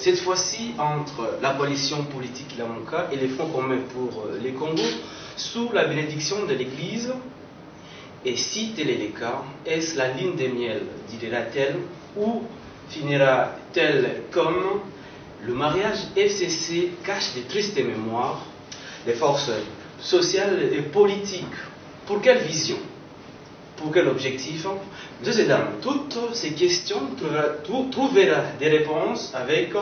cette fois-ci entre la coalition politique Lamuka et les Fonds communs pour les Congos, sous la bénédiction de l'Église. Et si tel est le cas, est-ce la ligne de miel dira-t-elle ou finira-t-elle comme le mariage FCC cache de tristes mémoires des forces sociales et politiques? Pour quelle vision? Pour quel objectif? Messieurs et dames, toutes ces questions trouveront des réponses avec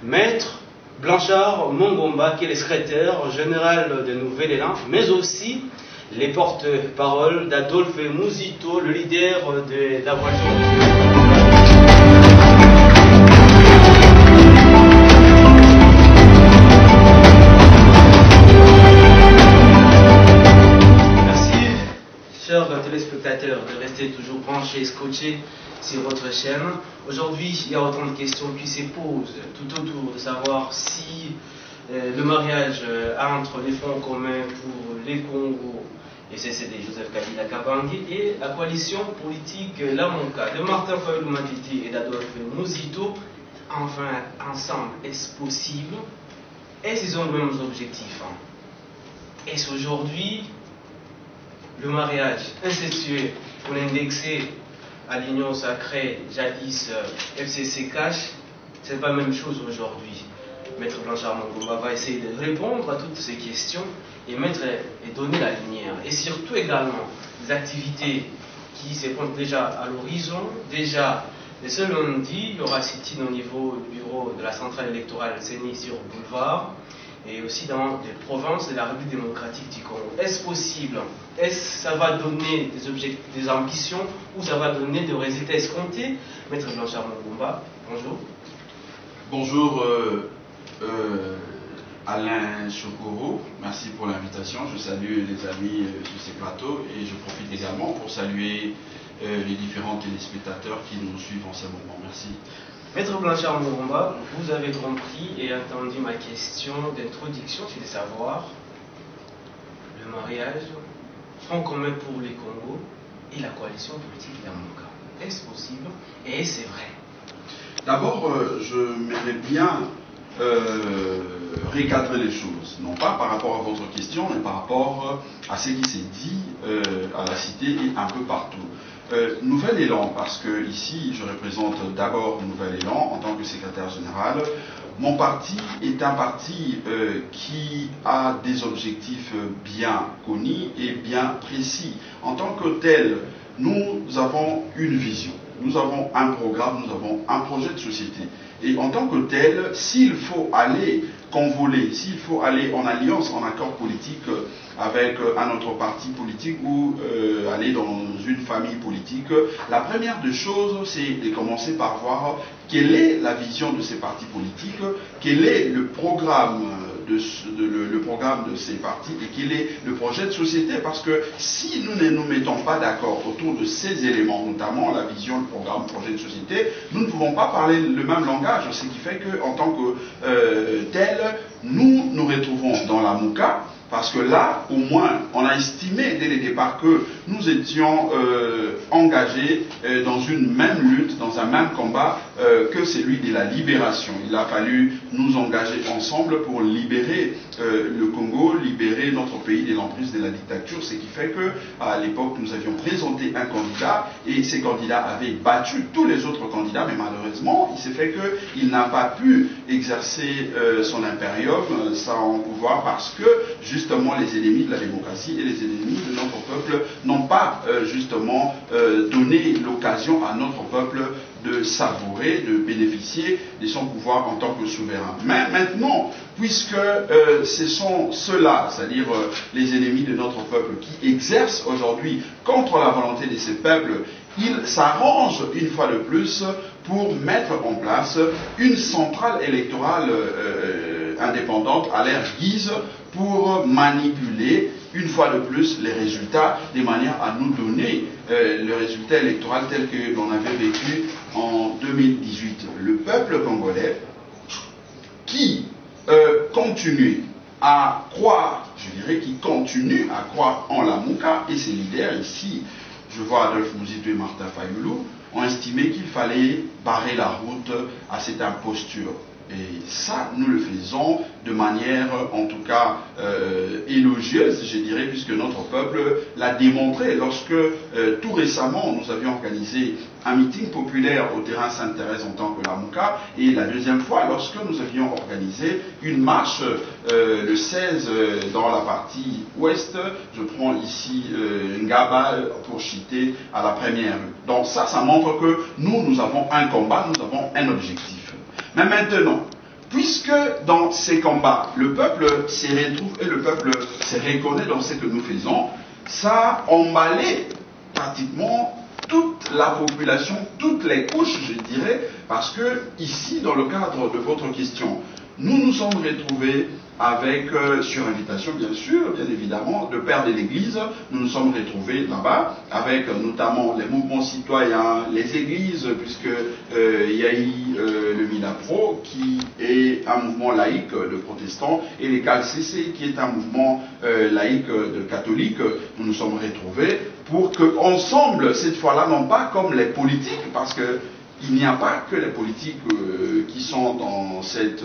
Maître Blanchard Mongomba, qui est le secrétaire général de Nouvel Élan, mais aussi les porte-paroles d'Adolphe Mouzito, le leader de la voiture. Chers téléspectateurs, de rester toujours branchés, scotchés sur votre chaîne. Aujourd'hui, il y a autant de questions qui se posent tout autour de savoir si le mariage entre les Fonds communs pour les Congos et CCD Joseph Kabila Kabange et la coalition politique Lamuka de Martin Fayulu Matete et d'Adolphe Mouzito, enfin ensemble, est-ce possible? Est-ce qu'ils ont les mêmes objectifs? Est-ce aujourd'hui le mariage incestueux pour l'indexer à l'union sacrée jadis FCC cache, ce n'est pas la même chose aujourd'hui. Maître Blanchard Mongomba va essayer de répondre à toutes ces questions et donner la lumière. Et surtout également des activités qui se pointent déjà à l'horizon. Déjà, le seul lundi, il y aura sit-in au niveau du bureau de la centrale électorale CENI sur Boulevard, et aussi dans les provinces de la République démocratique du Congo. Est-ce possible? Est-ce que ça va donner des ambitions ou ça va donner des résultats escomptés? Maître Blanchard Mongomba, bonjour. Bonjour Alain Chokoro, merci pour l'invitation. Je salue les amis sur ces plateaux et je profite également pour saluer les différents téléspectateurs qui nous suivent en ce moment. Merci. Maître Blanchard Mongomba, vous avez compris et entendu ma question d'introduction, c'est de savoir le mariage, Front commun pour les Congos et la coalition politique Lamuka. Est-ce possible et est-ce vrai? D'abord, je m'aimerais bien recadrer les choses, non pas par rapport à votre question, mais par rapport à ce qui s'est dit à la cité et un peu partout. Nouvel Élan, parce que ici je représente d'abord Nouvel Élan en tant que secrétaire général. Mon parti est un parti qui a des objectifs bien connus et bien précis. En tant que tel, nous avons une vision, nous avons un programme, nous avons un projet de société. Et en tant que tel, s'il faut aller convoler, s'il faut aller en alliance, en accord politique avec un autre parti politique ou aller dans une famille politique, la première des choses, c'est de commencer par voir quelle est la vision de ces partis politiques, quel est le programme de ces partis et quel est le projet de société. Parce que si nous ne nous mettons pas d'accord autour de ces éléments, notamment la vision, le programme, le projet de société, nous ne pouvons pas parler le même langage, ce qui fait qu'en tant que tel, nous nous retrouvons dans la Mouka. Parce que là, au moins, on a estimé dès le départ que nous étions engagés dans une même lutte, dans un même combat que celui de la libération. Il a fallu nous engager ensemble pour libérer le Congo, libérer notre pays de l'emprise de la dictature, ce qui fait qu'à l'époque, nous avions présenté un candidat et ces candidats avaient battu tous les autres candidats, mais malheureusement, il s'est fait qu'il n'a pas pu exercer son impérium sans pouvoir parce que justement les ennemis de la démocratie et les ennemis de notre peuple n'ont pas justement donné l'occasion à notre peuple de savourer, de bénéficier de son pouvoir en tant que souverain. Mais maintenant, puisque ce sont ceux-là, c'est-à-dire les ennemis de notre peuple qui exercent aujourd'hui contre la volonté de ces peuples, ils s'arrangent une fois de plus pour mettre en place une centrale électorale indépendante à leur guise pour manipuler une fois de plus les résultats de manière à nous donner le résultat électoral tel que l'on avait vécu en 2018. Le peuple congolais qui continue à croire, je dirais qui continue à croire en la Mouka et ses leaders ici, je vois Adolphe Mouzito et Martin Fayulu, ont estimé qu'il fallait barrer la route à cette imposture. Et ça, nous le faisons de manière, en tout cas, élogieuse, je dirais, puisque notre peuple l'a démontré. Lorsque, tout récemment, nous avions organisé un meeting populaire au terrain Sainte-Thérèse en tant que la Mouka, et la deuxième fois, lorsque nous avions organisé une marche le 16 dans la partie ouest, je prends ici Ngaba pour citer à la première rue. Donc ça montre que nous avons un combat, nous avons un objectif. Mais maintenant, puisque dans ces combats, le peuple s'y retrouve et le peuple se reconnaît dans ce que nous faisons, ça a emballé pratiquement toute la population, toutes les couches, je dirais, parce que ici, dans le cadre de votre question, nous nous sommes retrouvés avec, sur invitation bien sûr, bien évidemment, de père de l'Église, nous nous sommes retrouvés là-bas, avec notamment les mouvements citoyens, les églises, puisque il y a eu le Minapro, qui est un mouvement laïque de protestants, et les CalCC, qui est un mouvement laïque de catholiques. Nous nous sommes retrouvés pour qu'ensemble, cette fois-là, non pas comme les politiques, parce que il n'y a pas que les politiques qui sont dans ces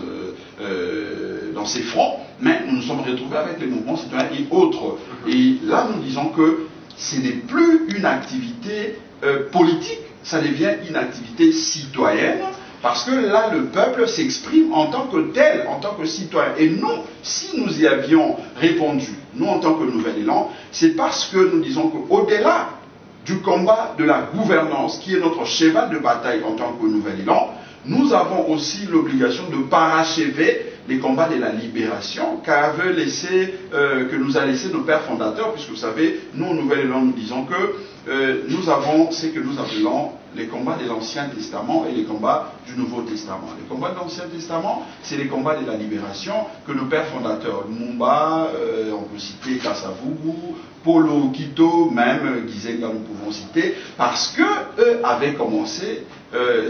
fronts, mais nous nous sommes retrouvés avec les mouvements citoyens et autres. Et là, nous disons que ce n'est plus une activité politique, ça devient une activité citoyenne, parce que là, le peuple s'exprime en tant que tel, en tant que citoyen. Et nous, si nous y avions répondu, nous en tant que Nouvel Élan, c'est parce que nous disons qu'au-delà du combat de la gouvernance, qui est notre cheval de bataille en tant que Nouvel Élan, nous avons aussi l'obligation de parachever les combats de la libération que nous a laissé nos pères fondateurs, puisque vous savez, nous, au Nouvel Élan, nous disons que nous avons ce que nous appelons les combats de l'Ancien Testament et les combats du Nouveau Testament. Les combats de l'Ancien Testament, c'est les combats de la libération que nos pères fondateurs, Lumumba, on peut citer Kasavubu, Polo Quito, même Gizenga, nous pouvons citer, parce que eux avaient commencé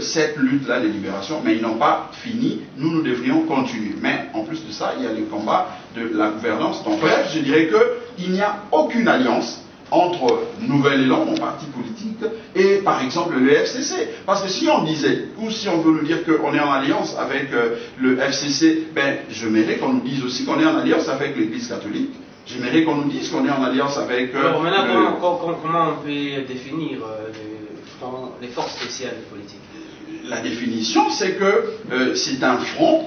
cette lutte-là de libération, mais ils n'ont pas fini. Nous devrions continuer. Mais en plus de ça, il y a le combat de la gouvernance. Donc bref, je dirais qu'il n'y a aucune alliance entre Nouvel Élan, mon parti politique, et par exemple le FCC. Parce que si on disait, ou si on veut nous dire qu'on est en alliance avec le FCC, ben j'aimerais qu'on nous dise aussi qu'on est en alliance avec l'Église catholique. J'aimerais qu'on nous dise qu'on est en alliance avec... Alors maintenant, comment on peut définir les forces spéciales politiques? La définition, c'est que c'est un front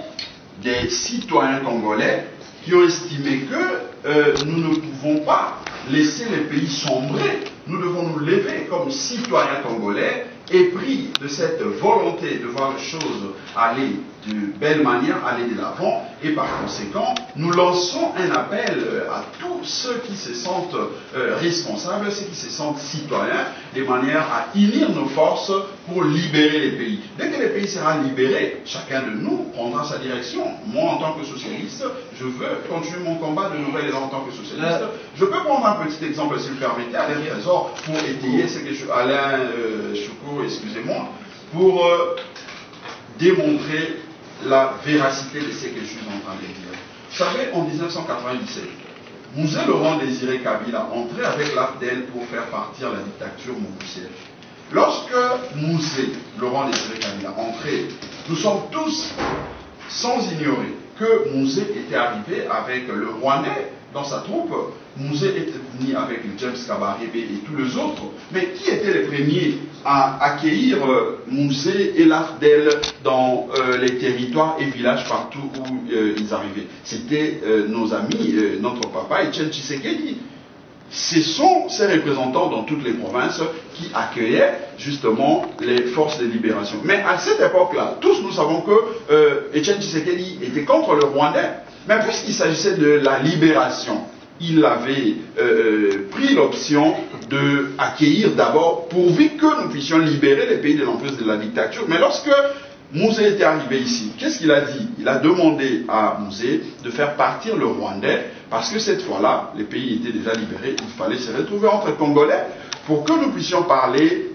des citoyens congolais qui ont estimé que nous ne pouvons pas laisser les pays sombrer. Nous devons nous lever comme citoyens congolais, épris de cette volonté de voir les choses aller de belle manière, aller de l'avant, et par conséquent, nous lançons un appel à tous ceux qui se sentent responsables, ceux qui se sentent citoyens, de manière à unir nos forces pour libérer les pays. Dès que les pays seront libérés, chacun de nous prendra sa direction. Moi, en tant que socialiste, je veux continuer mon combat de Nouvel Élan en tant que socialiste. Je peux prendre un petit exemple, si vous le permettez, Alain Trésor, pour étayer ce que Alain Choukou, excusez-moi, pour démontrer la véracité de ce que je suis en train de dire. Vous savez, en 1997, Mouzé Laurent Désiré Kabila entrait avec l'AFDEL pour faire partir la dictature mobusienne. Lorsque Mouzé Laurent Désiré Kabila entrait, nous sommes tous sans ignorer que Mouzé était arrivé avec le Rwandais dans sa troupe. Mouzé était venu avec le James Kabarebe et tous les autres. Mais qui étaient les premiers à accueillir Mouzé et l'AFDEL dans les territoires et villages partout où ils arrivaient? C'était nos amis, notre papa Etienne Tshisekedi. Ce sont ces représentants dans toutes les provinces qui accueillaient justement les forces de libération. Mais à cette époque-là, tous nous savons que Etienne Tshisekedi était contre le Rwandais. Mais puisqu'il s'agissait de la libération, il avait pris l'option d'accueillir d'abord, pourvu que nous puissions libérer les pays de l'emprise de la dictature. Mais lorsque Mouzé était arrivé ici, qu'est-ce qu'il a dit? Il a demandé à Mouzé de faire partir le Rwandais, parce que cette fois-là, les pays étaient déjà libérés, il fallait se retrouver entre Congolais pour que nous puissions parler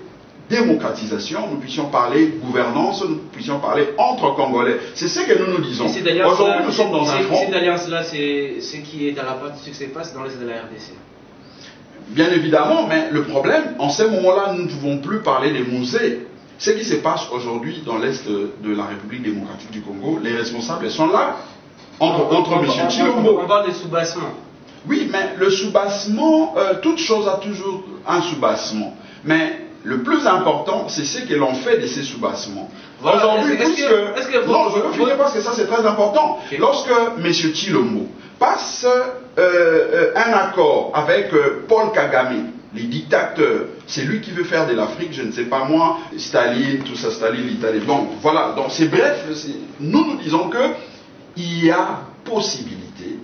démocratisation, nous puissions parler gouvernance, nous puissions parler entre Congolais. C'est ce que nous nous disons. Aujourd'hui, nous sommes dans un front. Cette alliance-là, c'est ce qui est à la base de ce qui se passe dans l'est de la RDC. Bien évidemment, mais le problème, en ce moment-là, nous ne pouvons plus parler des Mouzé. Ce qui se passe aujourd'hui dans l'Est de la République démocratique du Congo, les responsables sont là, entre M. Tshilombo. On parle de sous-bassement. Oui, mais le sous-bassement, toute chose a toujours un sous-bassement. Mais le plus important, c'est ce que l'on fait de ces sous-bassements. Voilà, aujourd'hui, non, je veux finir parce que ça c'est très important. Okay. Lorsque M. Tshilombo passe un accord avec Paul Kagame, les dictateurs, c'est lui qui veut faire de l'Afrique, je ne sais pas moi, Staline, tout ça, Staline, l'Italie. Donc voilà, donc c'est bref, nous disons que il y a possibilité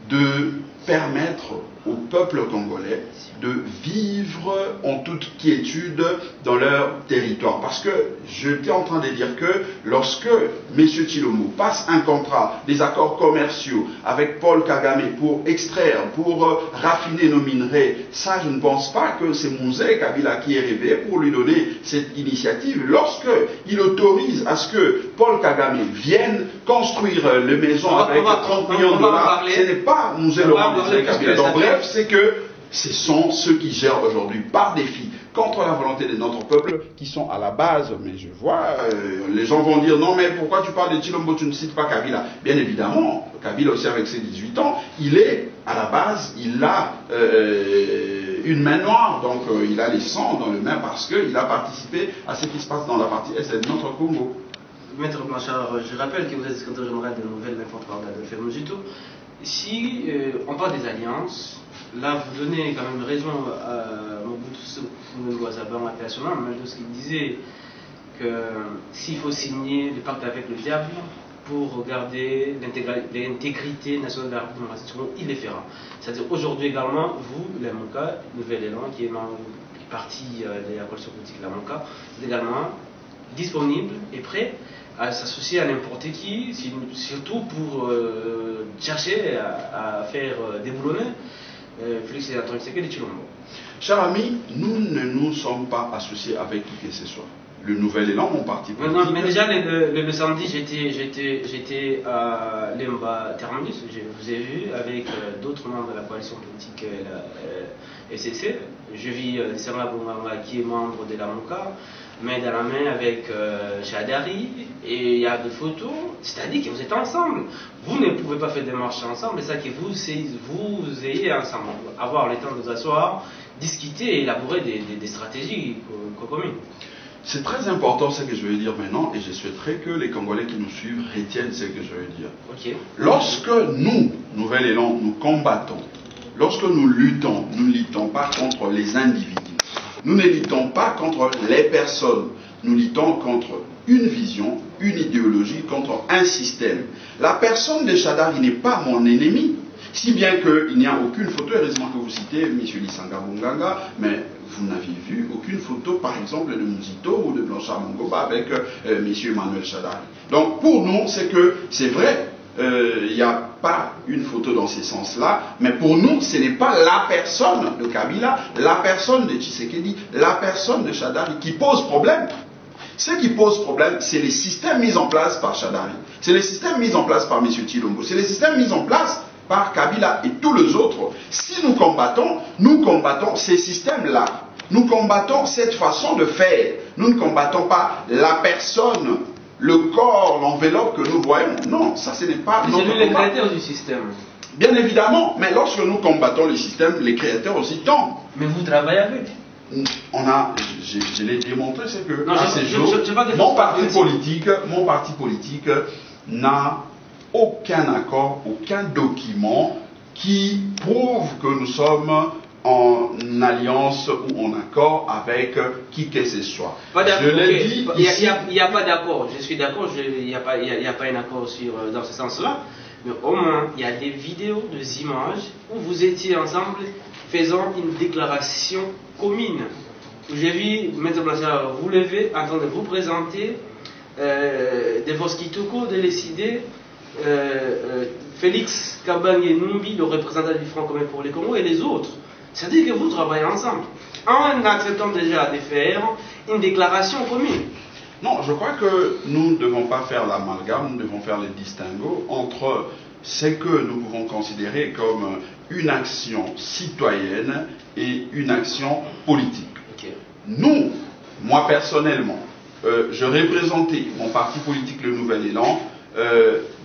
de permettre au peuple congolais de vivre en toute quiétude dans leur territoire. Parce que j'étais en train de dire que lorsque M. Tshilombo passe un contrat, des accords commerciaux avec Paul Kagame pour extraire, pour raffiner nos minerais, ça je ne pense pas que c'est Mzee Kabila qui est rêvé pour lui donner cette initiative. Lorsque il autorise à ce que Paul Kagame vienne construire les maisons avec 30 millions de dollars, ce n'est pas Mzee Kabila. Donc bref, c'est que ce sont ceux qui gèrent aujourd'hui par défi contre la volonté de notre peuple qui sont à la base. Mais je vois, les gens vont dire non mais pourquoi tu parles de Tshilombo, tu ne cites pas Kabila. Bien évidemment, Kabila aussi avec ses 18 ans, il est à la base, il a une main noire, donc il a les sangs dans le main parce qu'il a participé à ce qui se passe dans la partie est de notre Congo. Maître Blanchard, je rappelle que vous êtes secrétaire général de Nouvelles Incontournables de Fermojito. Si on parle des alliances, là vous donnez quand même raison à Mobutu Ngouazaban, mais lorsqu'il disait que s'il faut signer le pacte avec le diable pour garder l'intégrité nationale de la République démocratique, il le fera. C'est-à-dire aujourd'hui également, vous, la MONCA, Nouvel Élan, qui est parti de la coalition politique de la MONCA, vous êtes également disponible et prêt à s'associer à n'importe qui, surtout pour chercher à faire déboulonner Félix Antoine Tshisekedi Tshilombo. Chers amis, nous ne nous sommes pas associés avec qui que ce soit. Le Nouvel Élan, mon parti politique. Non, mais déjà le samedi, j'étais à Lemba Terminus, je vous ai vu avec d'autres membres de la coalition politique SCC. Je vis Serna Bonganga qui est membre de la MONCA, main dans la main avec Chadari, et il y a des photos, c'est-à-dire que vous êtes ensemble. Vous ne pouvez pas faire des marches ensemble, mais ça que vous ayez ensemble, avoir le temps de vous asseoir, discuter et élaborer des stratégies communes. C'est très important ce que je vais dire maintenant, et je souhaiterais que les Congolais qui nous suivent retiennent ce que je vais dire. Okay. Lorsque nous, Nouvel Élan, nous combattons, lorsque nous luttons, nous ne luttons pas contre les individus. Nous ne luttons pas contre les personnes, nous luttons contre une vision, une idéologie, contre un système. La personne de Chadari n'est pas mon ennemi, si bien qu'il n'y a aucune photo, heureusement que vous citez M. Lisanga Bonganga, mais vous n'avez vu aucune photo, par exemple, de Muzito ou de Blanchard Mongoba avec M. Emmanuel Chadari. Donc pour nous, c'est que c'est vrai, il n'y a pas une photo dans ce sens-là, mais pour nous, ce n'est pas la personne de Kabila, la personne de Tshisekedi, la personne de Chadari qui pose problème. Ce qui pose problème, c'est les systèmes mis en place par Chadari, c'est les systèmes mis en place par M. Tshilombo, c'est les systèmes mis en place par Kabila et tous les autres. Si nous combattons ces systèmes-là. Nous combattons cette façon de faire. Nous ne combattons pas la personne, le corps, l'enveloppe que nous voyons. Non, ça ce n'est pas notre combat. C'est les créateurs du système. Bien évidemment, mais lorsque nous combattons le système, les créateurs aussi tombent. Mais vous travaillez avec. Je l'ai démontré, c'est que non, à ces jours, mon parti politique n'a aucun accord, aucun document qui prouve que nous sommes en alliance ou en accord avec qui que ce soit. Je l'ai dit ici. Il n'y a pas d'accord, je suis d'accord, il n'y a pas un accord dans ce sens-là, mais au moins il y a des vidéos, des images où vous étiez ensemble faisant une déclaration commune. J'ai vu M. Blanchard vous lever en train de vous présenter de Voskitoko, de Lessidé, Félix Kabange Numbi, le représentant du Front commun pour les Congo, et les autres. C'est-à-dire que vous travaillez ensemble, en acceptant déjà de faire une déclaration commune. Non, je crois que nous ne devons pas faire l'amalgame, nous devons faire le distinguo entre ce que nous pouvons considérer comme une action citoyenne et une action politique. Okay. Nous, moi personnellement, je représentais mon parti politique Le Nouvel Élan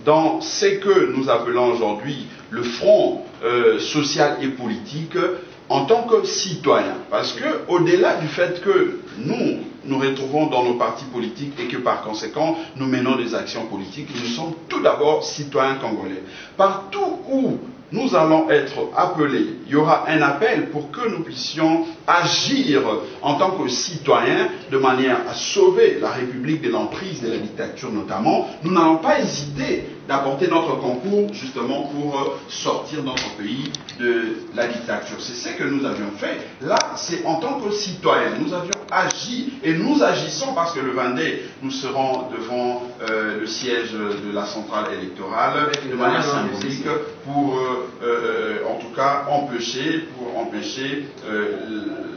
dans ce que nous appelons aujourd'hui le front social et politique en tant que citoyen. Parce que, au-delà du fait que nous retrouvons dans nos partis politiques et que par conséquent nous menons des actions politiques, nous sommes tout d'abord citoyens congolais. Partout où nous allons être appelés, il y aura un appel pour que nous puissions agir en tant que citoyens de manière à sauver la République de l'emprise de la dictature notamment. Nous n'allons pas hésiter d'apporter notre concours justement pour sortir notre pays de la dictature. C'est ce que nous avions fait. Là, c'est en tant que citoyens. Nous avions agi et nous agissons parce que le 22, nous serons devant le siège de la centrale électorale de manière symbolique pour en tout cas empêcher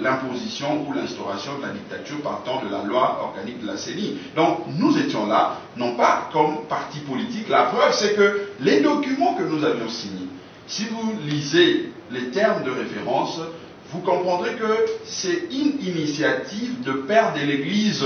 l'imposition ou l'instauration de la dictature partant de la loi organique de la CENI. Donc nous étions là, non pas comme parti politique. La preuve, c'est que les documents que nous avions signés, si vous lisez les termes de référence, vous comprendrez que c'est une initiative de père de l'Église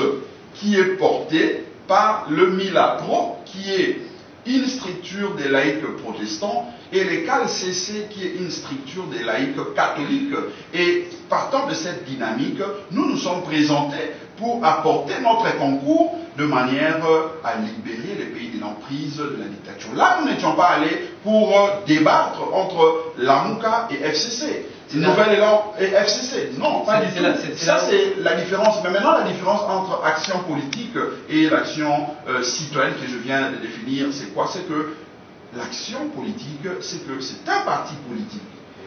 qui est portée par le Milapro, qui est une structure des laïcs protestants, et le CALCC qui est une structure des laïcs catholiques. Et partant de cette dynamique, nous nous sommes présentés pour apporter notre concours de manière à libérer les pays de l'emprise de la dictature. Là, nous n'étions pas allés pour débattre entre Lamouka et FCC. Nouvel Élan et FCC. Non, pas du tout. Ça, c'est la différence. Mais maintenant, la différence entre action politique et l'action citoyenne que je viens de définir, c'est quoi? C'est que l'action politique, c'est que c'est un parti politique.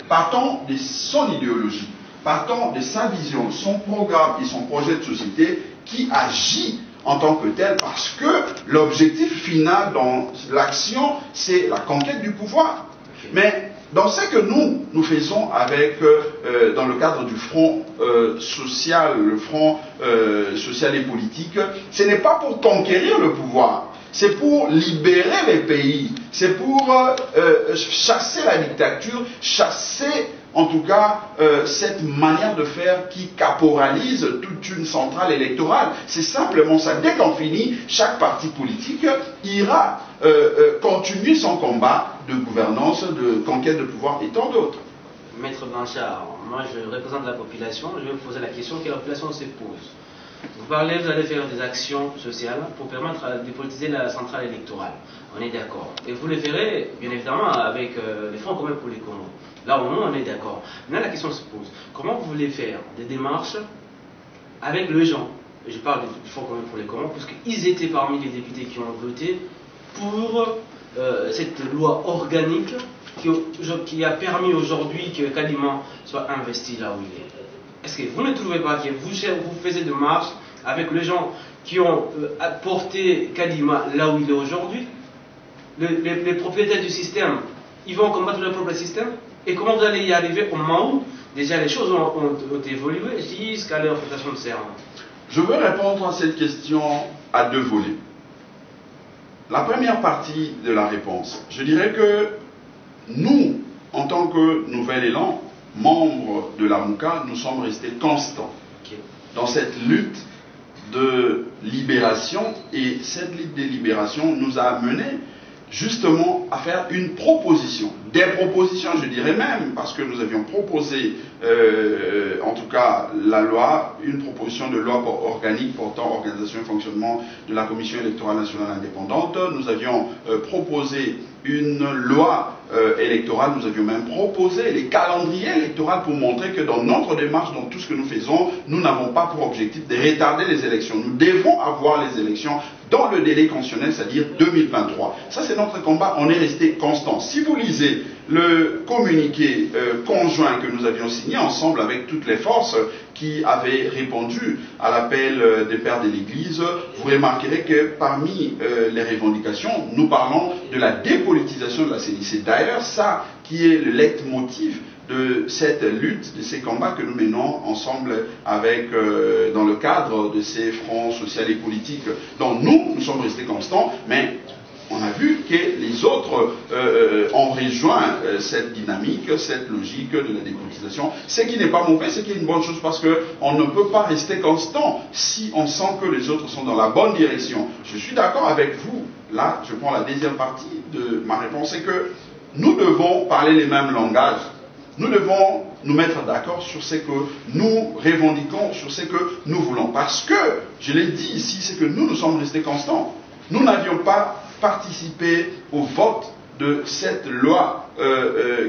Partant de son idéologie, partant de sa vision, son programme et son projet de société, qui agit en tant que tel, parce que l'objectif final dans l'action, c'est la conquête du pouvoir. Mais dans ce que nous faisons avec, dans le cadre du front social, le front social et politique, ce n'est pas pour conquérir le pouvoir, c'est pour libérer les pays, c'est pour chasser la dictature, chasser en tout cas cette manière de faire qui caporalise toute une centrale électorale. C'est simplement ça. Dès qu'on finit, chaque parti politique ira continuer son combat de gouvernance, de conquête de pouvoir et tant d'autres. Maître Blanchard, moi je représente la population, je vais vous poser la question que la population se pose. Vous allez faire des actions sociales pour permettre de dépolitiser la centrale électorale. On est d'accord. Et vous le ferez, bien évidemment, avec les fonds communs pour les Congos. Là, au moins, on est d'accord. Maintenant, la question se pose. Comment vous voulez faire des démarches avec les gens? Je parle du fonds commun pour les Congos, parce qu'ils étaient parmi les députés qui ont voté pour cette loi organique qui a permis aujourd'hui que Kadima soit investi là où il est. Est-ce que vous ne trouvez pas que vous faisiez des marches avec les gens qui ont porté Kadima là où il est aujourd'hui? Les propriétaires du système, ils vont combattre leur propre système? Et comment vous allez y arriver au moment où déjà les choses ont évolué jusqu'à leur prestation de serment? Je veux répondre à cette question à deux volets. La première partie de la réponse, je dirais que nous, en tant que Nouvel Élan, membres de la Mouka, nous sommes restés constants dans cette lutte de libération, et cette lutte de libération nous a amenés justement à faire une proposition, des propositions je dirais même, parce que nous avions proposé en tout cas la loi, une proposition de loi organique portant organisation et fonctionnement de la Commission électorale nationale indépendante. Nous avions proposé une loi électorale, nous avions même proposé les calendriers électoraux pour montrer que dans notre démarche, dans tout ce que nous faisons, nous n'avons pas pour objectif de retarder les élections. Nous devons avoir les élections dans le délai constitutionnel, c'est-à-dire 2023. Ça, c'est notre combat, on est resté constant. Si vous lisez le communiqué conjoint que nous avions signé ensemble avec toutes les forces qui avaient répondu à l'appel des pères de l'Église, vous remarquerez que parmi les revendications, nous parlons de la dépolitisation de la CENI. C'est d'ailleurs ça qui est le leitmotiv de cette lutte, de ces combats que nous menons ensemble avec, dans le cadre de ces fronts sociaux et politiques. Donc nous sommes restés constants, mais on a vu que les autres ont rejoint cette dynamique, cette logique de la dépolitisation, ce qui n'est pas mauvais, ce qui est une bonne chose, parce qu'on ne peut pas rester constant si on sent que les autres sont dans la bonne direction. Je suis d'accord avec vous. Là, je prends la deuxième partie de ma réponse, c'est que nous devons parler les mêmes langages. Nous devons nous mettre d'accord sur ce que nous revendiquons, sur ce que nous voulons. Parce que, je l'ai dit ici, c'est que nous sommes restés constants. Nous n'avions pas participé au vote de cette loi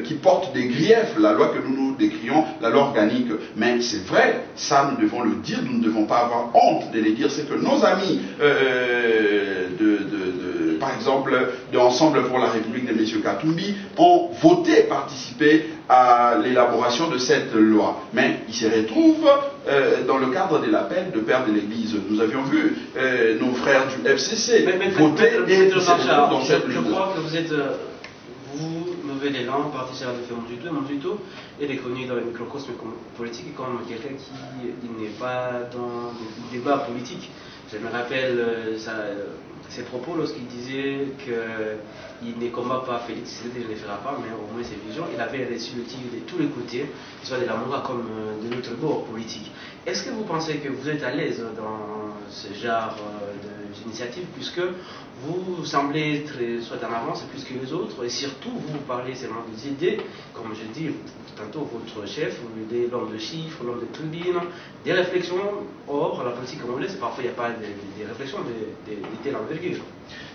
qui porte des griefs, la loi que nous nous décrions, la loi organique. Mais c'est vrai, ça nous devons le dire, nous ne devons pas avoir honte de le dire, c'est que nos amis par exemple, de Ensemble pour la République de M. Katumbi ont voté, participé à l'élaboration de cette loi. Mais ils se retrouvent dans le cadre de l'appel de père de l'Église. Nous avions vu nos frères du FCC voter et se retrouvent dans cette loi. Je crois que vous êtes, vous, Nouvel Élan, parti sur la défense du Montuto, et est connu dans le microcosme politique comme quelqu'un qui n'est pas dans le débat politique. Je me rappelle ses propos lorsqu'il disait qu'il ne combat pas Félix Tshisekedi, il ne le fera pas, mais au moins ses visions. Il avait reçu le tir de tous les côtés, soit de la Manga comme de notre bord politique. Est-ce que vous pensez que vous êtes à l'aise dans ce genre d'initiative, puisque vous semblez être soit en avance plus que les autres, et surtout vous parlez seulement des idées, comme je dis tantôt, votre chef, l'homme de chiffres, l'homme de tribune, des réflexions. Or, la politique congolaise, parfois il n'y a pas des réflexions de telle envergure.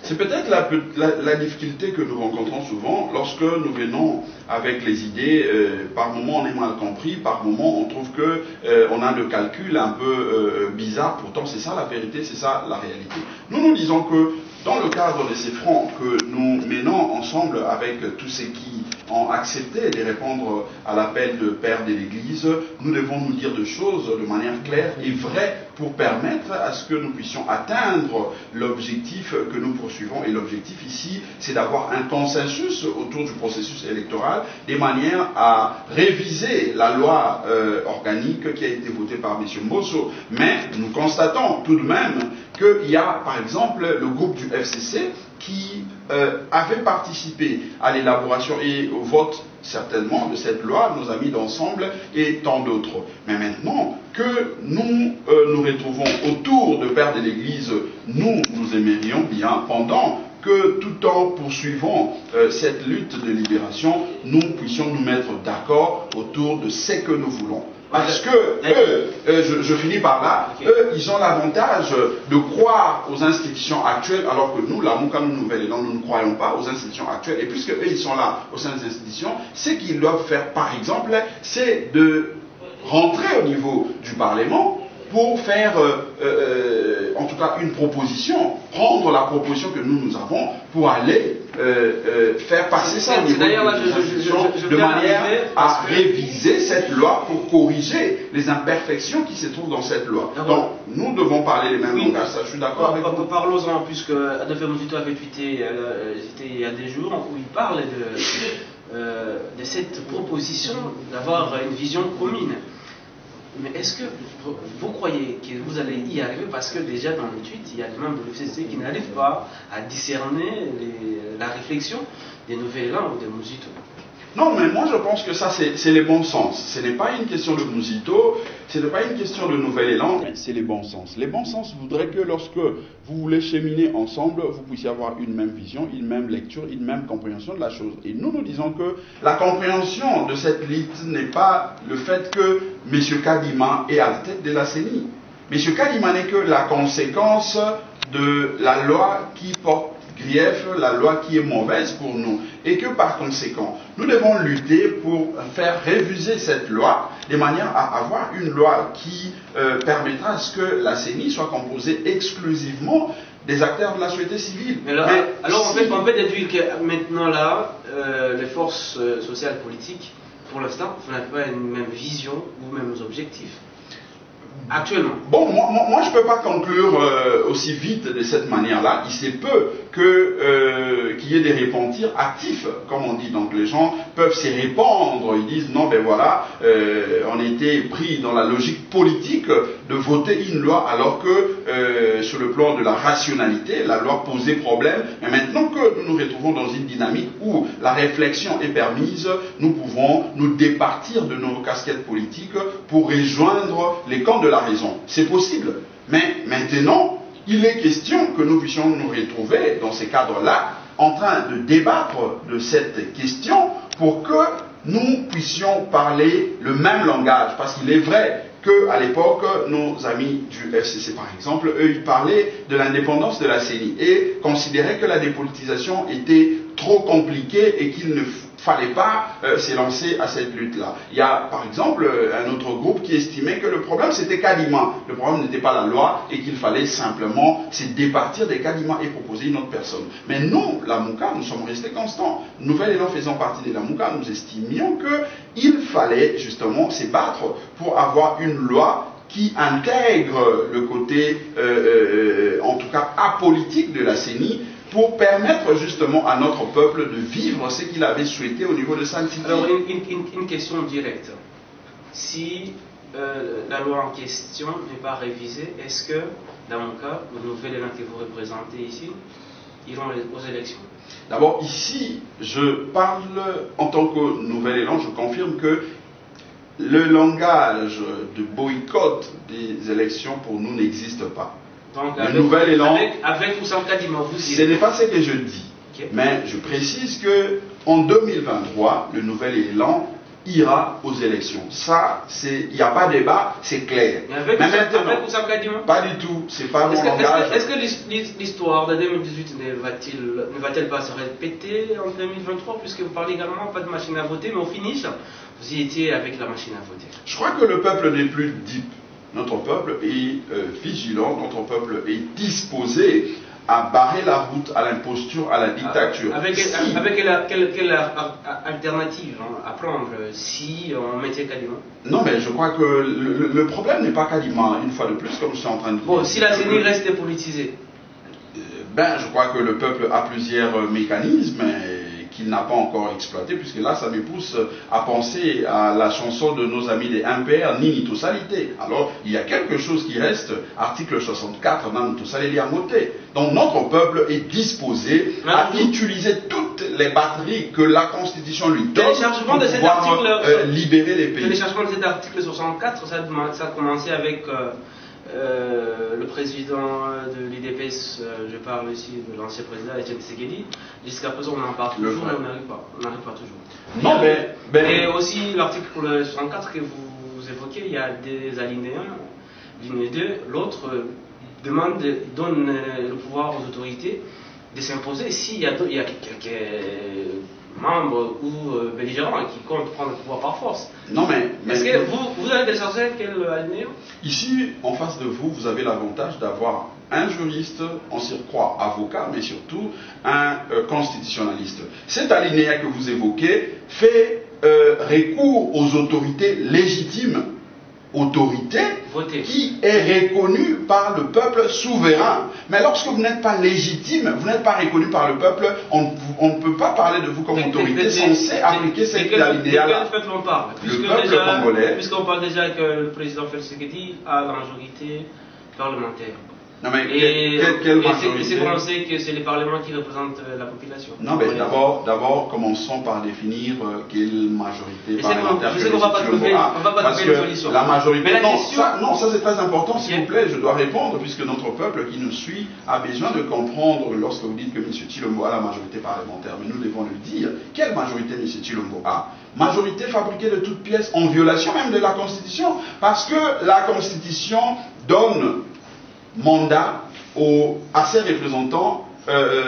C'est peut-être la difficulté que nous rencontrons souvent lorsque nous venons avec les idées. Par moments on est mal compris, par moments on trouve qu'on a le calcul un peu bizarre. Pourtant c'est ça la vérité, c'est ça la réalité. Nous disons que dans le cadre de ces fronts que nous menons ensemble avec tous ceux qui ont accepté de répondre à l'appel de Père de l'Église, nous devons nous dire des choses de manière claire et vraie pour permettre à ce que nous puissions atteindre l'objectif que nous poursuivons. Et l'objectif ici, c'est d'avoir un consensus autour du processus électoral, de manière à réviser la loi organique qui a été votée par M. Mbosso. Mais nous constatons tout de même qu'il y a, par exemple, le groupe du FCC qui avait participé à l'élaboration et au vote certainement de cette loi, nos amis d'Ensemble et tant d'autres. Mais maintenant que nous nous retrouvons autour de Père de l'Église, nous aimerions bien, pendant que tout en poursuivant cette lutte de libération, nous puissions nous mettre d'accord autour de ce que nous voulons. Parce que eux, je finis par là, eux, ils ont l'avantage de croire aux institutions actuelles, alors que nous, la Mouka Nouvelle Élan, nous ne croyons pas aux institutions actuelles. Et puisque eux, ils sont là au sein des institutions, ce qu'ils doivent faire, par exemple, c'est de rentrer au niveau du Parlement pour faire, en tout cas, une proposition, prendre la proposition que nous avons pour aller faire passer ça au niveau de manière à réviser cette loi pour corriger les imperfections qui se trouvent dans cette loi. Donc, nous devons parler les mêmes langages, ça je suis d'accord avec vous. Parlons-en, puisque Adolphe Montuto avait tweeté il y a des jours où il parle de cette proposition d'avoir une vision commune. Mais est-ce que vous croyez que vous allez y arriver? Parce que déjà dans le tweet, il y a des membres de l'UFCC qui n'arrivent pas à discerner la réflexion des Nouvel Élan ou des Mouzito. Non, mais moi je pense que ça c'est le bon sens. Ce n'est pas une question de Mouzito, ce n'est pas une question de Nouvel Élan, c'est le bon sens. Le bon sens voudrait que lorsque vous voulez cheminer ensemble, vous puissiez avoir une même vision, une même lecture, une même compréhension de la chose. Et nous disons que la compréhension de cette lutte n'est pas le fait que M. Kadima est à la tête de la CENI. M. Kadima n'est que la conséquence de la loi qui porte grief, la loi qui est mauvaise pour nous, et que par conséquent, nous devons lutter pour faire réviser cette loi, de manière à avoir une loi qui permettra à ce que la CENI soit composée exclusivement des acteurs de la société civile. Alors on peut déduire que maintenant là, les forces sociales politiques, pour l'instant, vous n'avez pas une même vision ou mêmes objectifs. actuellement. Bon, moi je ne peux pas conclure aussi vite de cette manière-là. Il se peut qu'il y ait des repentirs actifs, comme on dit. Donc les gens peuvent se répandre. Ils disent non, ben voilà, on était pris dans la logique politique de voter une loi alors que sur le plan de la rationalité, la loi posait problème. Mais maintenant que nous nous retrouvons dans une dynamique où la réflexion est permise, nous pouvons nous départir de nos casquettes politiques pour rejoindre les camps de la raison. C'est possible. Mais maintenant, il est question que nous puissions nous retrouver dans ces cadres-là en train de débattre de cette question pour que nous puissions parler le même langage. Parce qu'il est vrai qu'à l'époque, nos amis du FCC, par exemple, eux, ils parlaient de l'indépendance de la CENI et considéraient que la dépolitisation était trop compliquée et qu'il ne fallait pas s'élancer à cette lutte-là. Il y a, par exemple, un autre groupe qui estimait que le problème, c'était Kadima. Le problème n'était pas la loi et qu'il fallait simplement se départir des Kadima et proposer une autre personne. Mais nous, la Mouka, nous sommes restés constants. Nouvel Élan faisant partie de la Mouka, nous estimions qu'il fallait justement se battre pour avoir une loi qui intègre le côté, en tout cas, apolitique de la CENI, pour permettre justement à notre peuple de vivre ce qu'il avait souhaité au niveau de Saint-Titi. Alors, une question directe. Si la loi en question n'est pas révisée, est-ce que, dans mon cas, le nouvel élan que vous représentez ici, iront aux élections? D'abord, ici, je parle en tant que nouvel élan, je confirme que le langage de boycott des élections pour nous n'existe pas. Donc, le nouvel élan, avec ou sans Kadima, vous ce n'est pas ce que je dis. Okay. Mais je précise que en 2023, le nouvel élan ira aux élections. Ça, il n'y a pas de débat, c'est clair. Mais avec ou sans Kadima? Pas du tout, c'est pas mon langage. Est-ce que l'histoire de 2018 ne va-t-elle pas se répéter en 2023, puisque vous parlez également pas de machine à voter, mais au finish, vous y étiez avec la machine à voter? Je crois que le peuple n'est plus deep. Notre peuple est vigilant, notre peuple est disposé à barrer la route à l'imposture, à la dictature. Avec quelle alternative à prendre si on mettait Kadima? Non, mais je crois que le problème n'est pas Kadima, une fois de plus, comme je suis en train de dire. Bon, si la CENI reste dépolitisée? Je crois que le peuple a plusieurs mécanismes qu'il n'a pas encore exploité, puisque là, ça me pousse à penser à la chanson de nos amis des MPR, Nini Tossalité. Alors, il y a quelque chose qui reste, article 64, Nani Tossalité Amoté. Donc, notre peuple est disposé à utiliser toutes les batteries que la Constitution lui donne pour pouvoir libérer les pays. Le téléchargement de cet article 64, ça a commencé avec le président de l'IDPS, je parle ici de l'ancien président Etienne Tshisekedi. Jusqu'à présent, on en parle toujours, mais on n'arrive pas toujours. Non, mais aussi l'article 64 que vous évoquez, il y a des alinéas, ligne 2, l'autre donne le pouvoir aux autorités de s'imposer s'il y a quelques membres ou belligérants qui comptent prendre le pouvoir par force. Non, mais est-ce que vous avez téléchargé quel alinéa? Ici, en face de vous, vous avez l'avantage d'avoir un juriste, en surcroît avocat, mais surtout un constitutionnaliste. Cet alinéa que vous évoquez fait recours aux autorités légitimes, autorité qui est reconnue par le peuple souverain. Mais lorsque vous n'êtes pas légitime, vous n'êtes pas reconnu par le peuple, on ne peut pas parler de vous comme autorité censée appliquer cette alinéa-là. De quel peuple on parle? Le peuple congolais. Puisqu'on parle déjà que le président Félix Tshisekedi a la majorité parlementaire. Non, mais quelle majorité? C'est qu'on sait que c'est les parlements qui représentent la population. Non, mais d'abord, commençons par définir quelle majorité parlementaire. Je sais qu'on ne va pas trouver une solution. La majorité. Non, ça c'est très important, s'il vous plaît, je dois répondre, puisque notre peuple qui nous suit a besoin de comprendre lorsque vous dites que M. Tshilombo a la majorité parlementaire. Mais nous devons le dire. Quelle majorité M. Tshilombo a? Majorité fabriquée de toutes pièces, en violation même de la Constitution, parce que la Constitution donne mandat à ses représentants,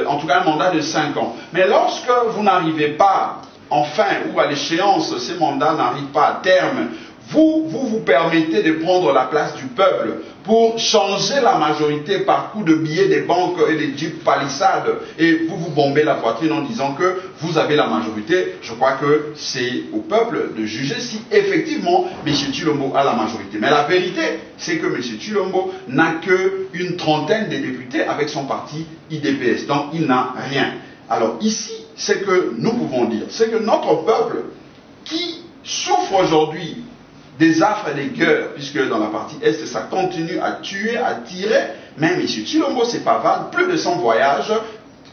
en tout cas un mandat de 5 ans. Mais lorsque vous n'arrivez pas, enfin, ou à l'échéance, ces mandats n'arrivent pas à terme, vous permettez de prendre la place du peuple pour changer la majorité par coup de billets des banques et des jeeps palissades, et vous bombez la poitrine en disant que vous avez la majorité. Je crois que c'est au peuple de juger si effectivement M. Tshilombo a la majorité. Mais la vérité, c'est que M. Tshilombo n'a qu'une trentaine de députés avec son parti IDPS. Donc il n'a rien. Alors ici, ce que nous pouvons dire, c'est que notre peuple qui souffre aujourd'hui des affres et des guerres, puisque dans la partie Est, ça continue à tuer, à tirer, mais M. Tshilombo, c'est pas vague, plus de 100 voyages,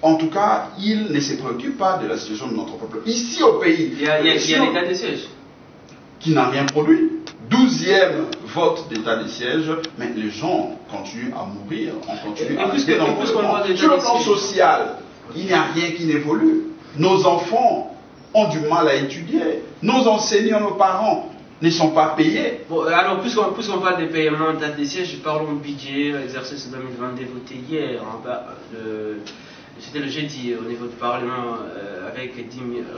en tout cas, il ne se préoccupe pas de la situation de notre peuple. Ici au pays, il y a l'état de siège qui n'a rien produit, 12e vote d'état de siège, mais les gens continuent à mourir, on continue à rester dans le monde. Sur le plan social, il n'y a rien qui n'évolue. Nos enfants ont du mal à étudier, nos enseignants, nos parents ne sont pas payés. Bon, alors, puisqu'on parle des paiements d'état de siège, parlons du budget, l'exercice 2022 voté hier. C'était le jeudi au niveau du Parlement avec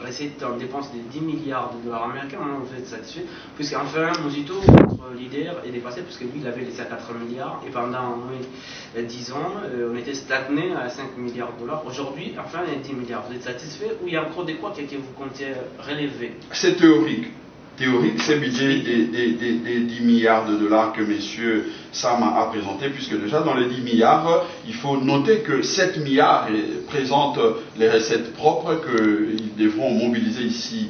recettes en dépenses de 10 milliards de dollars américains. On est satisfait, puisqu'enfin, Muzito, notre leader, est dépassé, puisque lui, il avait laissé à 4 milliards, et pendant au moins 10 ans, on était stagné à 5 milliards de dollars. Aujourd'hui, enfin, il y a 10 milliards. Vous êtes satisfait ou il y a encore des quoi que vous comptez relever? C'est théorique. C'est le budget des 10 milliards de dollars que M. Sama a présenté, puisque déjà dans les 10 milliards, il faut noter que 7 milliards présentent les recettes propres qu'ils devront mobiliser ici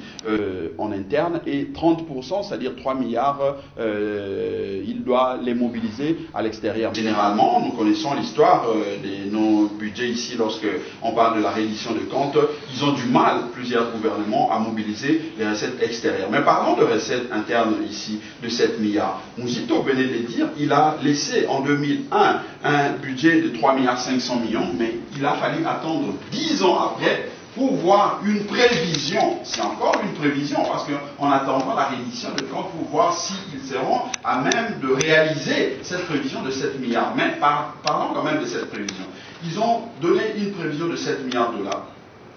en interne, et 30%, c'est-à-dire 3 milliards, il doit les mobiliser à l'extérieur. Généralement, nous connaissons l'histoire de nos budgets ici, lorsqu'on parle de la reddition de comptes, ils ont du mal, plusieurs gouvernements, à mobiliser les recettes extérieures. Mais parlons de recettes internes ici de 7 milliards. Muzito venait de dire, il a laissé en 2001 un budget de 3 milliards 500 millions, mais il a fallu attendre 10 ans après pour voir une prévision. C'est encore une prévision, parce qu'on attendra la reddition de comptes pour voir s'ils seront à même de réaliser cette prévision de 7 milliards. Mais parlons quand même de cette prévision. Ils ont donné une prévision de 7 milliards de dollars.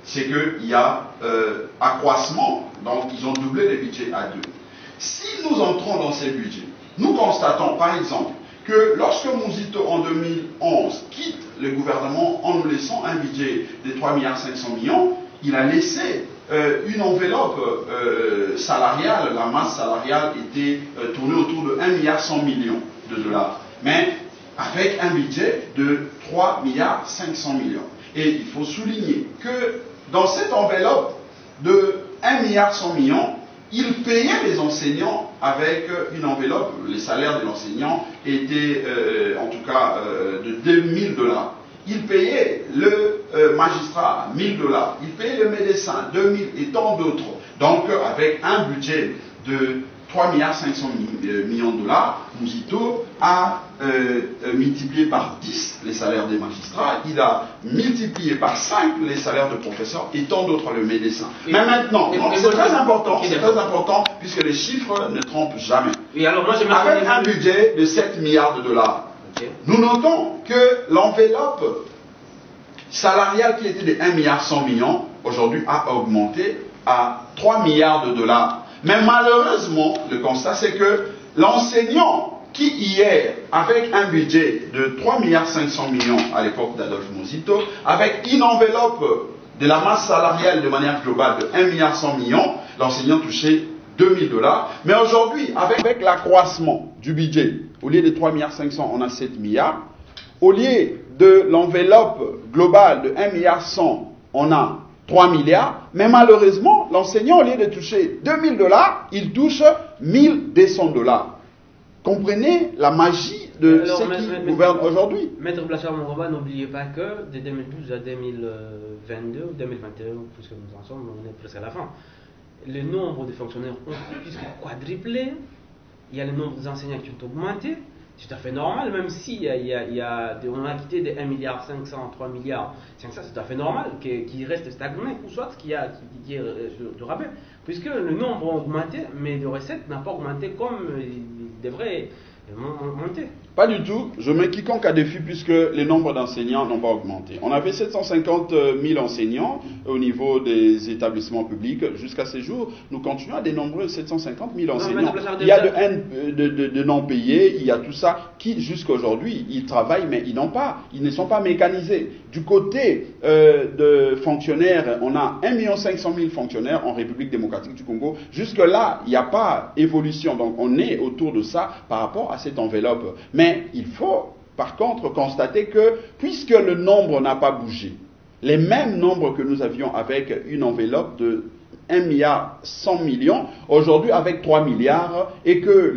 C'est qu'il y a accroissement, donc ils ont doublé le budget à 2. Si nous entrons dans ces budgets, nous constatons par exemple que lorsque Muzito en 2011 quitte le gouvernement en nous laissant un budget de 3 milliards 500 millions, il a laissé une enveloppe salariale, la masse salariale était tournée autour de 1 milliard 100 millions de dollars, mais avec un budget de 3 milliards 500 millions. Et il faut souligner que dans cette enveloppe de 1 milliard 100 millions, il payait les enseignants avec une enveloppe. Les salaires des enseignants étaient en tout cas de 2000 dollars. Il payait le magistrat 1000 dollars. Il payait le médecin 2000 et tant d'autres. Donc avec un budget de 3 milliards 500 millions de dollars, Muzito a multiplié par 10 les salaires des magistrats, il a multiplié par 5 les salaires de professeurs et tant d'autres le médecin. Mais maintenant, c'est très important puisque les chiffres ne trompent jamais. Avec un budget de 7 milliards de dollars, nous notons que l'enveloppe salariale qui était de 1 milliard 100 millions, aujourd'hui a augmenté à 3 milliards de dollars. Mais malheureusement, le constat, c'est que l'enseignant qui hier, avec un budget de 3 milliards 500 millions à l'époque d'Adolphe Muzito, avec une enveloppe de la masse salariale de manière globale de 1 milliard 100 millions, l'enseignant touchait 2000 dollars. Mais aujourd'hui, avec l'accroissement du budget, au lieu de 3 milliards 500, on a 7 milliards. Au lieu de l'enveloppe globale de 1 milliard 100, on a 3 milliards, mais malheureusement, l'enseignant, au lieu de toucher 2000 dollars, il touche 1200 dollars. Comprenez la magie de ce qui gouverne aujourd'hui. Maître Blachard Monroba, n'oubliez pas que de 2012 à 2022 ou 2021, puisque nous en sommes, on est presque à la fin, le nombre de fonctionnaires ont plus que quadruplé, il y a le nombre d'enseignants qui ont augmenté. C'est tout à fait normal, même si on a quitté de 1 milliard 500, 3 milliards 500, c'est tout à fait normal qu'il reste stagné, ou soit qu'il y a de rabais, puisque le nombre a augmenté, mais les recettes n'ont pas augmenté comme il devrait monter. Pas du tout. Je mets quiconque à défi puisque les nombres d'enseignants n'ont pas augmenté. On avait 750 000 enseignants au niveau des établissements publics. Jusqu'à ces jours, nous continuons à dénombrer 750 000 enseignants. Il y a de non payés, il y a tout ça qui, jusqu'à aujourd'hui, ils travaillent mais ils ne sont pas mécanisés. Du côté de fonctionnaires, on a 1 500 000 fonctionnaires en République démocratique du Congo. Jusque-là, il n'y a pas évolution. Donc on est autour de ça par rapport à cette enveloppe. Mais il faut, par contre, constater que, puisque le nombre n'a pas bougé, les mêmes nombres que nous avions avec une enveloppe de 1 milliard 100 millions, aujourd'hui avec 3 milliards, et que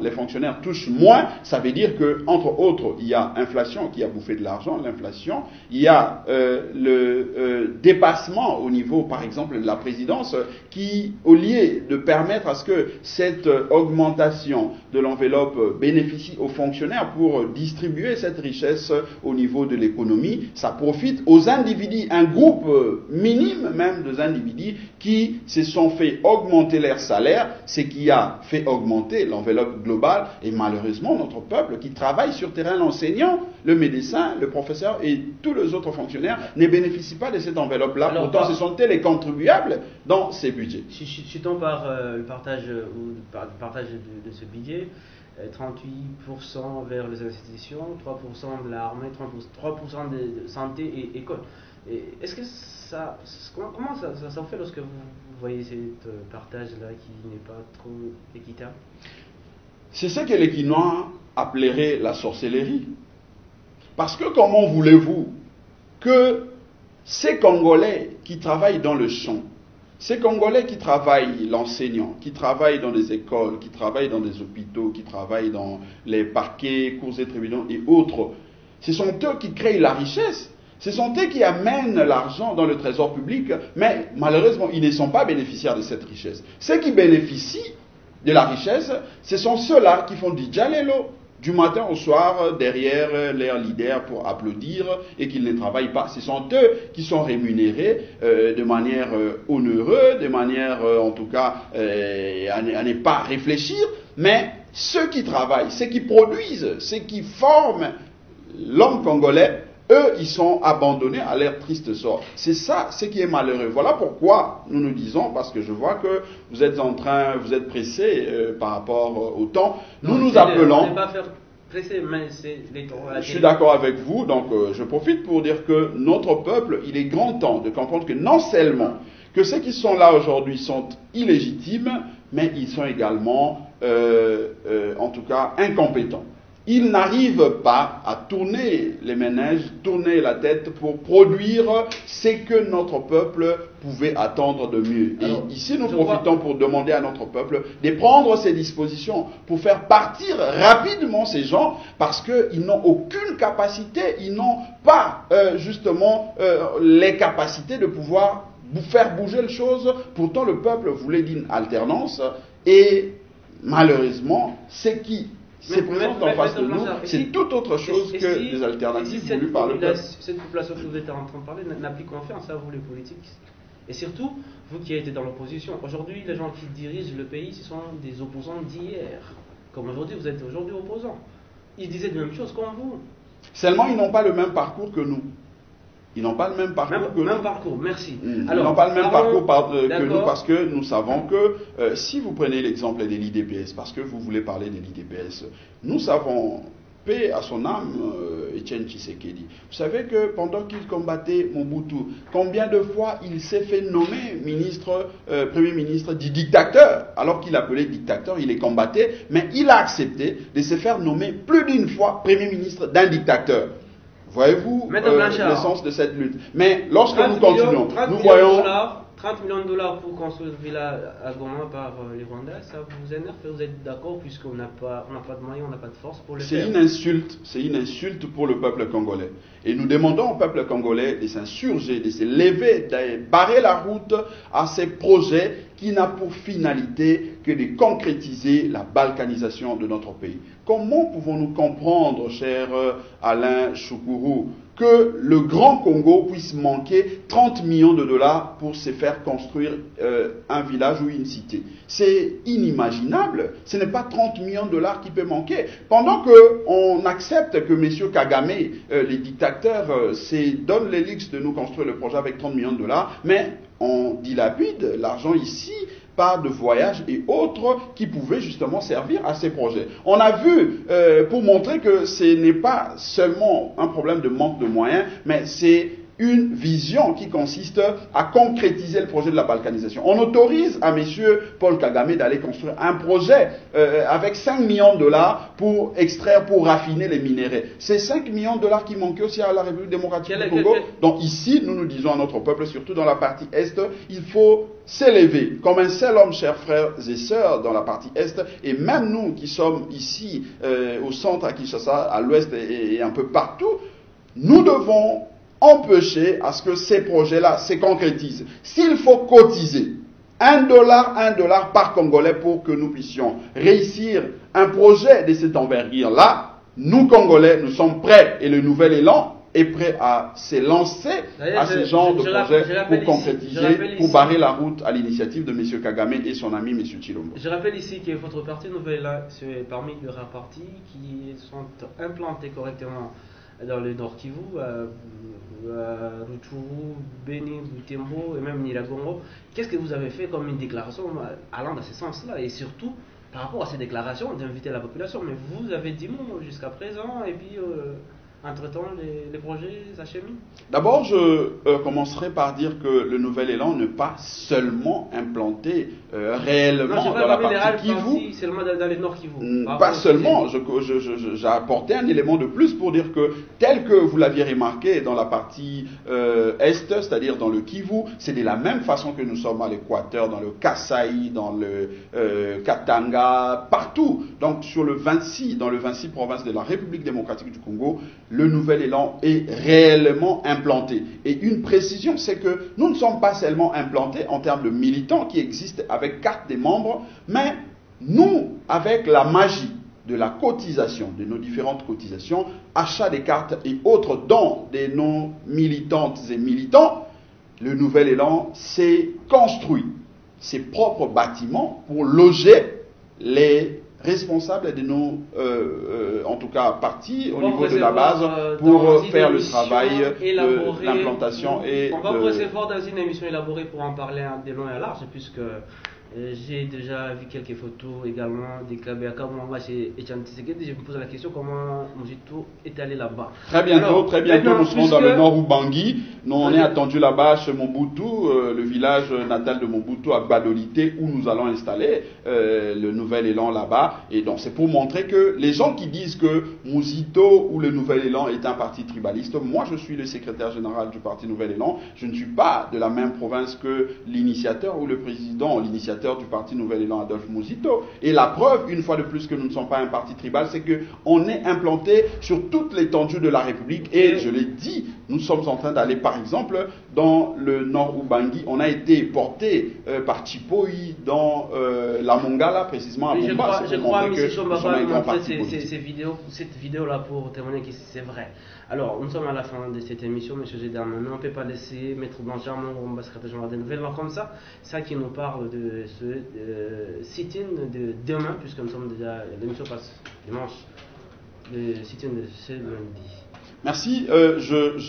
les fonctionnaires touchent moins, ça veut dire que, entre autres, il y a inflation qui a bouffé de l'argent, l'inflation, il y a le dépassement au niveau, par exemple, de la présidence, qui, au lieu de permettre à ce que cette augmentation de l'enveloppe bénéficie aux fonctionnaires pour distribuer cette richesse au niveau de l'économie, ça profite aux individus, un groupe minime même des individus qui se sont fait augmenter leur salaire, ce qui a fait augmenter l'enveloppe globale, et malheureusement notre peuple qui travaille sur terrain, l'enseignant, le médecin, le professeur et tous les autres fonctionnaires ne bénéficient pas de cette enveloppe-là. Pourtant, ce sont les contribuables dans ces budgets. Chutons par le partage, de ce budget. 38% vers les institutions, 3% de l'armée, 3% de santé et école. Est-ce que comment ça fait lorsque vous voyez ce partage-là qui n'est pas trop équitable? C'est ce que les Quinois appelleraient la sorcellerie. Parce que comment voulez-vous que ces Congolais qui travaillent dans le champ, ces Congolais qui travaillent, l'enseignant, qui travaillent dans des écoles, qui travaillent dans des hôpitaux, qui travaillent dans les parquets, cours et tribunaux et autres, ce sont eux qui créent la richesse. Ce sont eux qui amènent l'argent dans le trésor public, mais malheureusement, ils ne sont pas bénéficiaires de cette richesse. Ceux qui bénéficient de la richesse, ce sont ceux-là qui font du djalelo, du matin au soir, derrière leurs leaders pour applaudir et qu'ils ne travaillent pas. Ce sont eux qui sont rémunérés de manière onéreuse, de manière en tout cas à ne pas réfléchir, mais ceux qui travaillent, ceux qui produisent, ceux qui forment l'homme congolais, eux, ils sont abandonnés à leur triste sort. C'est ça, ce qui est malheureux. Voilà pourquoi nous disons, parce que je vois que vous êtes pressés par rapport au temps, nous appelons... Je suis d'accord avec vous, donc je profite pour dire que notre peuple, il est grand temps de comprendre que non seulement que ceux qui sont là aujourd'hui sont illégitimes, mais ils sont également, en tout cas, incompétents. Ils n'arrivent pas à tourner les méninges, tourner la tête pour produire ce que notre peuple pouvait attendre de mieux. Et alors, ici, nous profitons pour demander à notre peuple de prendre ces dispositions pour faire partir rapidement ces gens parce qu'ils n'ont aucune capacité, ils n'ont pas justement les capacités de pouvoir faire bouger les choses. Pourtant, le peuple voulait une alternance et malheureusement, ce qui se présente en face de nous, c'est tout autre chose que des alternatives voulues par le peuple. Cette population que vous êtes en train de parler n'a plus confiance à vous les politiques. Et surtout, vous qui êtes dans l'opposition. Aujourd'hui, les gens qui dirigent le pays, ce sont des opposants d'hier. Comme aujourd'hui, vous êtes aujourd'hui opposants. Ils disaient la même chose comme vous. Seulement, ils n'ont pas le même parcours que nous. Ils n'ont pas le même parcours que nous. Même parcours, merci. Alors, ils n'ont pas le même parcours que nous parce que nous savons que si vous prenez l'exemple de l'IDPS, parce que vous voulez parler de l'IDPS, nous savons, paix à son âme, Etienne Tshisekedi. Vous savez que pendant qu'il combattait Mobutu, combien de fois il s'est fait nommer Premier ministre du dictateur, alors qu'il appelait dictateur, il les combattait, mais il a accepté de se faire nommer plus d'une fois Premier ministre d'un dictateur. Voyez-vous l'essence de cette lutte. Mais lorsque nous continuons, nous voyons... 30 millions de dollars pour construire une villa à Goma par les Rwandais, ça vous énerve? Vous êtes d'accord puisqu'on n'a pas de moyens, on n'a pas de force pour le faire? C'est une insulte pour le peuple congolais. Et nous demandons au peuple congolais de s'insurger, de se lever, de barrer la route à ces projets qui n'a pour finalité que de concrétiser la balkanisation de notre pays. Comment pouvons-nous comprendre, cher Alain Choukourou, que le Grand Congo puisse manquer 30 millions de dollars pour se faire construire un village ou une cité. C'est inimaginable. Ce n'est pas 30 millions de dollars qui peut manquer. Pendant qu'on accepte que M. Kagame, les dictateurs, donnent les luxe de nous construire le projet avec 30 millions de dollars, mais on dilapide l'argent ici par de voyages et autres qui pouvaient justement servir à ces projets. On a vu, pour montrer que ce n'est pas seulement un problème de manque de moyens, mais c'est une vision qui consiste à concrétiser le projet de la balkanisation. On autorise à M. Paul Kagame d'aller construire un projet avec 5 millions de dollars pour extraire, pour raffiner les minéraux. C'est 5 millions de dollars qui manquaient aussi à la République démocratique du Congo. Donc ici, nous disons à notre peuple, surtout dans la partie Est, il faut s'élever comme un seul homme, chers frères et sœurs, dans la partie Est, et même nous qui sommes ici au centre à Kinshasa, à l'Ouest et un peu partout, nous devons empêcher à ce que ces projets-là se concrétisent. S'il faut cotiser $1 par Congolais pour que nous puissions réussir un projet de cette envergure-là, nous Congolais, nous sommes prêts, et le nouvel élan est prêt à se lancer à ce genre de projet pour concrétiser, pour barrer la route à l'initiative de M. Kagame et son ami M. Tshilombo. Je rappelle ici que votre parti Nouvel Élan, c'est parmi les rares partis qui sont implantés correctement dans le Nord Kivu, Rutshuru, Beni, Butembo et même Nyiragongo. Qu'est-ce que vous avez fait comme une déclaration allant dans ce sens-là, et surtout par rapport à ces déclarations d'inviter la population? Mais vous avez dit non jusqu'à présent, et puis entre-temps les projets s'acheminent. D'abord, je commencerai par dire que le Nouvel Élan n'est pas seulement implanté réellement dans la partie Kivu. Seulement dans les Nord Kivu. Pas seulement. J'ai apporté un élément de plus pour dire que, tel que vous l'aviez remarqué dans la partie Est, c'est-à-dire dans le Kivu, c'est de la même façon que nous sommes à l'Équateur, dans le Kasaï, dans le Katanga, partout. Donc sur le 26, dans le 26 provinces de la République démocratique du Congo, le Nouvel Élan est réellement implanté. Et une précision, c'est que nous ne sommes pas seulement implantés en termes de militants qui existent avec carte des membres, mais nous, avec la magie de la cotisation, de nos différentes cotisations, achat des cartes et autres dons de nos militantes et militants, le Nouvel Élan s'est construit ses propres bâtiments pour loger les responsables de nos, en tout cas, partis au niveau de la base pour faire le travail de l'implantation. On va recevoir dans une émission élaborée pour en parler de long et à large, puisque j'ai déjà vu quelques photos également des Kabeka. Moi, chez Etienne Tshisekedi, je me pose la question comment Muzito est allé là-bas. Très bientôt, nous serons dans le nord Ubangi. Nous, on est attendu là-bas chez Mobutu, le village natal de Mobutu à Badolité, où nous allons installer le Nouvel Élan là-bas. Et donc, c'est pour montrer que les gens qui disent que Muzito ou le Nouvel Élan est un parti tribaliste, moi, je suis le secrétaire général du parti Nouvel Élan. Je ne suis pas de la même province que l'initiateur ou le président, l'initiateur du parti Nouvel Élan, Adolphe Muzito. Et la preuve, une fois de plus, que nous ne sommes pas un parti tribal, c'est qu'on est implanté sur toute l'étendue de la République. Et je l'ai dit, nous sommes en train d'aller, par exemple, dans le nord Ubangi. On a été porté par Chipoyi dans la Mongala, précisément à Bomba. Je crois que M. Chomba va nous montrer cette vidéo-là pour témoigner que c'est vrai. Alors, nous sommes à la fin de cette émission, M. Gédar. On ne peut pas laisser Maître Blanchard, mon ambassadeur général des Nouvelles, comme ça qui nous parle de ce sit-in de demain, puisque nous sommes déjà, l'émission passe dimanche, le sit-in de ce lundi. Merci.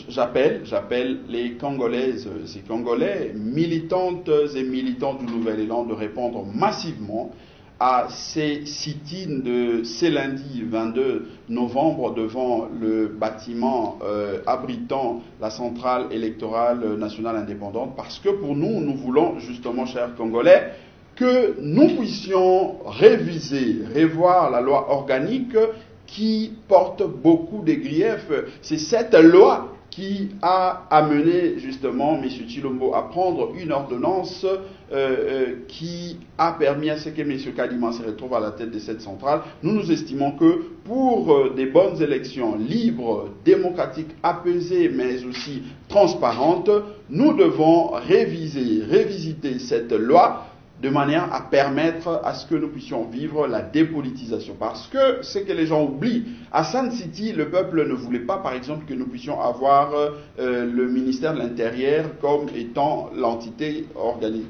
J'appelle les Congolaises et Congolais, militantes et militants du Nouvel Élan, de répondre massivement à ces sit-ins de ce lundi 22 novembre devant le bâtiment abritant la centrale électorale nationale indépendante, parce que pour nous, nous voulons justement, chers Congolais, que nous puissions revoir la loi organique qui porte beaucoup de griefs. C'est cette loi qui a amené justement M. Tshilombo à prendre une ordonnance qui a permis à ce que M. Kadima se retrouve à la tête de cette centrale. Nous estimons que pour des bonnes élections libres, démocratiques, apaisées, mais aussi transparentes, nous devons révisiter cette loi de manière à permettre à ce que nous puissions vivre la dépolitisation. Parce que ce que les gens oublient, à Sun City, le peuple ne voulait pas, par exemple, que nous puissions avoir le ministère de l'Intérieur comme étant l'entité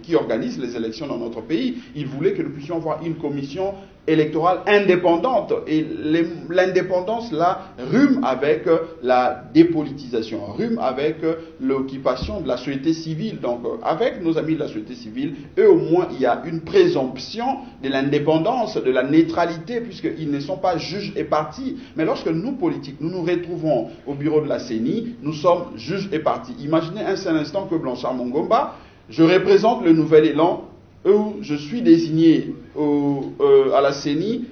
qui organise les élections dans notre pays. Il voulait que nous puissions avoir une commission électorale indépendante. Et l'indépendance, là, rime avec la dépolitisation, rime avec l'occupation de la société civile. Donc, avec nos amis de la société civile, eux, au moins, il y a une présomption de l'indépendance, de la neutralité, puisqu'ils ne sont pas juges et partis. Mais lorsque nous, politiques, nous nous retrouvons au bureau de la CENI, nous sommes juges et partis. Imaginez un seul instant que Blanchard Mongomba, je représente le Nouvel Élan, où je suis désigné à la CENI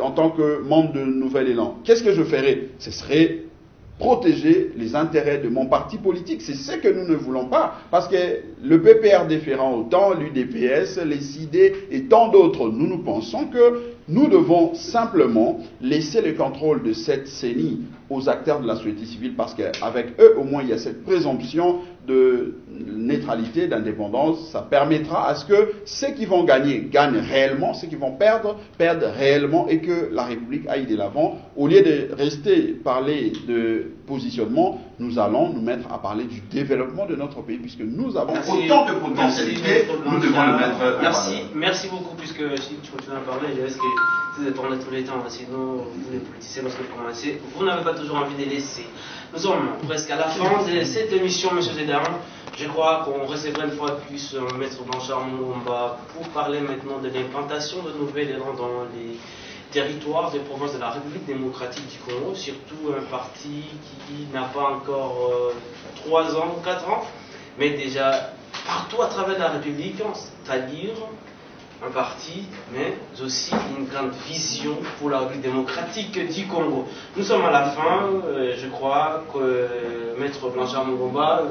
en tant que membre de Nouvel Élan. Qu'est-ce que je ferais? Ce serait protéger les intérêts de mon parti politique. C'est ce que nous ne voulons pas, parce que le PPR déférant autant, l'UDPS, les CID et tant d'autres, nous pensons que nous devons simplement laisser le contrôle de cette CENI aux acteurs de la société civile, parce qu'avec eux, au moins, il y a cette présomption de neutralité, d'indépendance. Ça permettra à ce que ceux qui vont gagner, gagnent réellement, ceux qui vont perdre, perdent réellement, et que la République aille de l'avant. Au lieu de rester parler de positionnement, nous allons nous mettre à parler du développement de notre pays, puisque nous avons autant de potentialités, nous devons le mettre en valeur. Merci beaucoup, puisque si tu continues à parler, je risque de prendre tous les temps, sinon vous les politiciens, lorsque vous commencez, vous n'avez pas toujours envie de laisser. Nous sommes presque à la fin de cette émission, M. Zédan. Je crois qu'on recevra une fois de plus Maître Blanchard Mongomba pour parler maintenant de l'implantation de Nouvel Élan dans les territoires des provinces de la République démocratique du Congo, surtout un parti qui n'a pas encore 3 ans ou 4 ans, mais déjà partout à travers la République, c'est-à-dire un parti, mais aussi une grande vision pour la République démocratique du Congo. Nous sommes à la fin, je crois que Maître Blanchard Mongomba,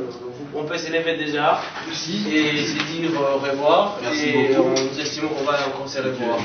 on peut s'élever déjà et se dire au revoir. Merci et beaucoup. nous estimons qu'on va encore se revoir.